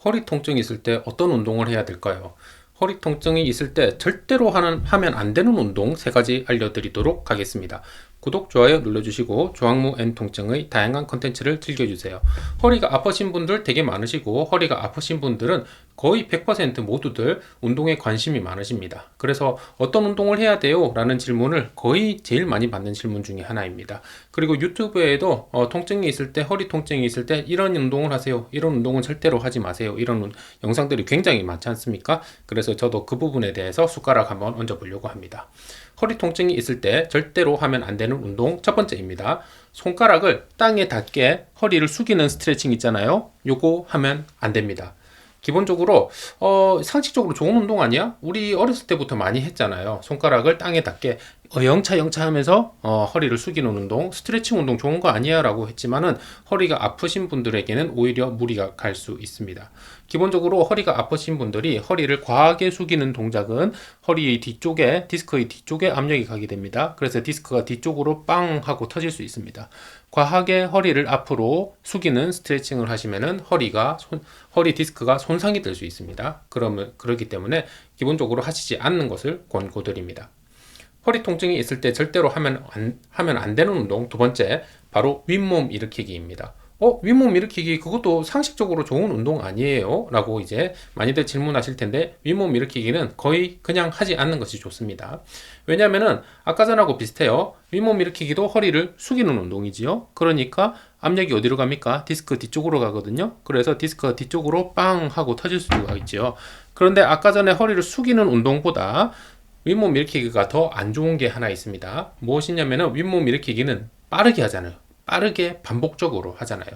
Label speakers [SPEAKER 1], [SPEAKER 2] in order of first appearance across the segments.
[SPEAKER 1] 허리 통증이 있을 때 어떤 운동을 해야 될까요? 허리 통증이 있을 때 절대로 하면 안 되는 운동 3가지 알려드리도록 하겠습니다. 구독, 좋아요 눌러주시고 조항무 N 통증의 다양한 컨텐츠를 즐겨주세요. 허리가 아프신 분들 되게 많으시고 허리가 아프신 분들은 거의 100% 모두들 운동에 관심이 많으십니다. 그래서 어떤 운동을 해야 돼요? 라는 질문을 거의 제일 많이 받는 질문 중에 하나입니다. 그리고 유튜브에도 통증이 있을 때, 허리 통증이 있을 때 이런 운동을 하세요. 이런 운동은 절대로 하지 마세요. 이런 영상들이 굉장히 많지 않습니까? 그래서 저도 그 부분에 대해서 숟가락 한번 얹어 보려고 합니다. 허리 통증이 있을 때 절대로 하면 안 되는 운동 첫 번째입니다. 손가락을 땅에 닿게 허리를 숙이는 스트레칭 있잖아요. 요거 하면 안 됩니다. 기본적으로 상식적으로 좋은 운동 아니야? 우리 어렸을 때부터 많이 했잖아요. 손가락을 땅에 닿게 영차 하면서 허리를 숙이는 운동, 스트레칭 운동 좋은 거 아니야? 라고 했지만은 허리가 아프신 분들에게는 오히려 무리가 갈 수 있습니다. 기본적으로 허리가 아프신 분들이 허리를 과하게 숙이는 동작은 허리의 뒤쪽에, 디스크의 뒤쪽에 압력이 가게 됩니다. 그래서 디스크가 뒤쪽으로 빵 하고 터질 수 있습니다. 과하게 허리를 앞으로 숙이는 스트레칭을 하시면은 허리 디스크가 손상이 될 수 있습니다. 그렇기 때문에 기본적으로 하시지 않는 것을 권고드립니다. 허리 통증이 있을 때 절대로 하면 안 되는 운동 두 번째, 바로 윗몸 일으키기입니다. 윗몸 일으키기 그것도 상식적으로 좋은 운동 아니에요? 라고 이제 많이들 질문하실 텐데, 윗몸 일으키기는 거의 그냥 하지 않는 것이 좋습니다. 왜냐면은 아까 전하고 비슷해요. 윗몸 일으키기도 허리를 숙이는 운동이지요. 그러니까 압력이 어디로 갑니까? 디스크 뒤쪽으로 가거든요. 그래서 디스크가 뒤쪽으로 빵 하고 터질 수가 있죠. 그런데 아까 전에 허리를 숙이는 운동보다 윗몸 일으키기가 더 안 좋은 게 하나 있습니다. 무엇이냐면은 윗몸 일으키기는 빠르게 하잖아요. 빠르게 반복적으로 하잖아요.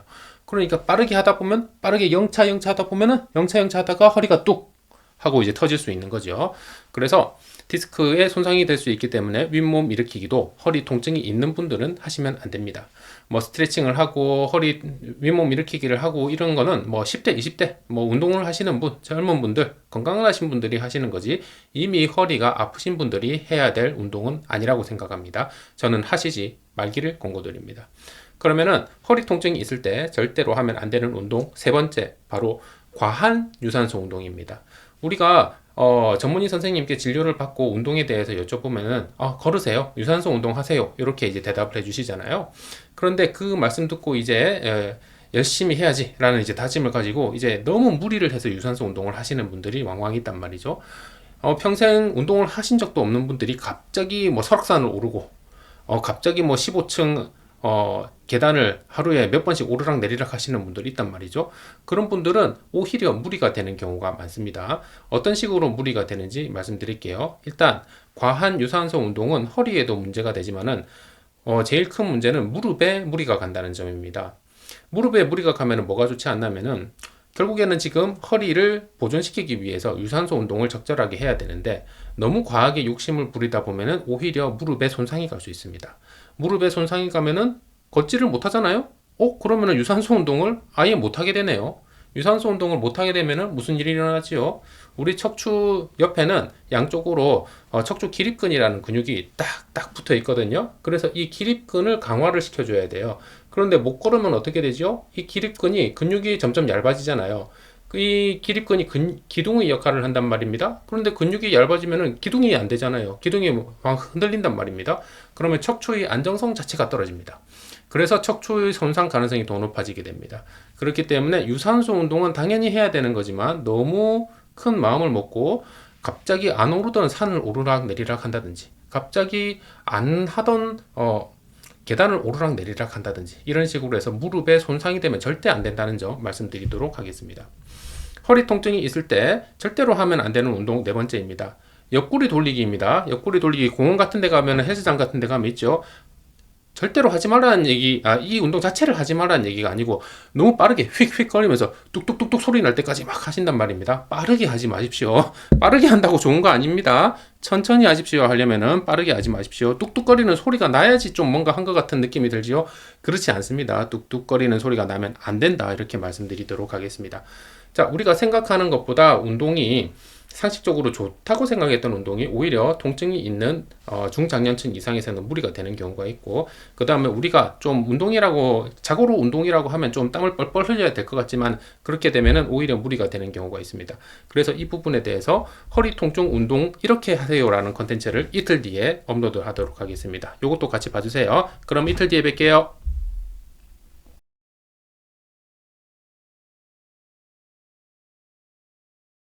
[SPEAKER 1] 그러니까 빠르게 하다 보면 빠르게 영차 하다 보면은 영차 하다가 허리가 뚝 하고 이제 터질 수 있는 거죠. 그래서 디스크에 손상이 될 수 있기 때문에 윗몸 일으키기도 허리 통증이 있는 분들은 하시면 안 됩니다. 뭐 스트레칭을 하고 윗몸 일으키기를 하고 이런 거는 뭐 10대, 20대 뭐 운동을 하시는 분, 젊은 분들, 건강하신 분들이 하시는 거지 이미 허리가 아프신 분들이 해야 될 운동은 아니라고 생각합니다. 저는 하시지 말기를 권고드립니다. 그러면은 허리 통증이 있을 때 절대로 하면 안 되는 운동 세 번째, 바로 과한 유산소 운동입니다. 우리가 전문의 선생님께 진료를 받고 운동에 대해서 여쭤보면은 걸으세요, 유산소 운동 하세요, 이렇게 이제 대답을 해주시잖아요. 그런데 그 말씀 듣고 이제 열심히 해야지 라는 이제 다짐을 가지고 이제 너무 무리를 해서 유산소 운동을 하시는 분들이 왕왕 있단 말이죠. 평생 운동을 하신 적도 없는 분들이 갑자기 뭐 설악산을 오르고 갑자기 뭐 15층 계단을 하루에 몇 번씩 오르락 내리락 하시는 분들이 있단 말이죠. 그런 분들은 오히려 무리가 되는 경우가 많습니다. 어떤 식으로 무리가 되는지 말씀드릴게요. 일단 과한 유산소 운동은 허리에도 문제가 되지만은 제일 큰 문제는 무릎에 무리가 간다는 점입니다. 무릎에 무리가 가면 뭐가 좋지 않냐면은 결국에는 지금 허리를 보존시키기 위해서 유산소 운동을 적절하게 해야 되는데 너무 과하게 욕심을 부리다 보면은 오히려 무릎에 손상이 갈 수 있습니다. 무릎에 손상이 가면은 걷지를 못 하잖아요? 그러면은 유산소 운동을 아예 못 하게 되네요. 유산소 운동을 못 하게 되면은 무슨 일이 일어나지요? 우리 척추 옆에는 양쪽으로 척추 기립근이라는 근육이 딱 붙어 있거든요. 그래서 이 기립근을 강화를 시켜줘야 돼요. 그런데 못 걸으면 어떻게 되죠? 이 기립근이 근육이 점점 얇아지잖아요. 이 기립근이 기둥의 역할을 한단 말입니다. 그런데 근육이 얇아지면 기둥이 안 되잖아요. 기둥이 막 흔들린단 말입니다. 그러면 척추의 안정성 자체가 떨어집니다. 그래서 척추의 손상 가능성이 더 높아지게 됩니다. 그렇기 때문에 유산소 운동은 당연히 해야 되는 거지만 너무 큰 마음을 먹고 갑자기 안 오르던 산을 오르락 내리락 한다든지 갑자기 안 하던 계단을 오르락 내리락 한다든지 이런 식으로 해서 무릎에 손상이 되면 절대 안 된다는 점 말씀드리도록 하겠습니다. 허리 통증이 있을 때 절대로 하면 안 되는 운동 네 번째입니다. 옆구리 돌리기입니다. 옆구리 돌리기 공원 같은 데 가면, 헬스장 같은 데 가면 있죠. 절대로 하지 말라는 얘기, 이 운동 자체를 하지 말라는 얘기가 아니고 너무 빠르게 휙휙 거리면서 뚝뚝뚝뚝 소리 날 때까지 막 하신단 말입니다. 빠르게 하지 마십시오. 빠르게 한다고 좋은 거 아닙니다. 천천히 하십시오. 하려면은 빠르게 하지 마십시오. 뚝뚝거리는 소리가 나야지 좀 뭔가 한 것 같은 느낌이 들지요. 그렇지 않습니다. 뚝뚝거리는 소리가 나면 안 된다, 이렇게 말씀드리도록 하겠습니다. 자, 우리가 생각하는 것보다 운동이 상식적으로 좋다고 생각했던 운동이 오히려 통증이 있는 중장년층 이상에서는 무리가 되는 경우가 있고, 그 다음에 우리가 좀 운동이라고 자고로 운동이라고 하면 좀 땀을 뻘뻘 흘려야 될 것 같지만 그렇게 되면은 오히려 무리가 되는 경우가 있습니다. 그래서 이 부분에 대해서 허리 통증 운동 이렇게 하세요라는 컨텐츠를 이틀 뒤에 업로드 하도록 하겠습니다. 이것도 같이 봐주세요. 그럼 이틀 뒤에 뵐게요.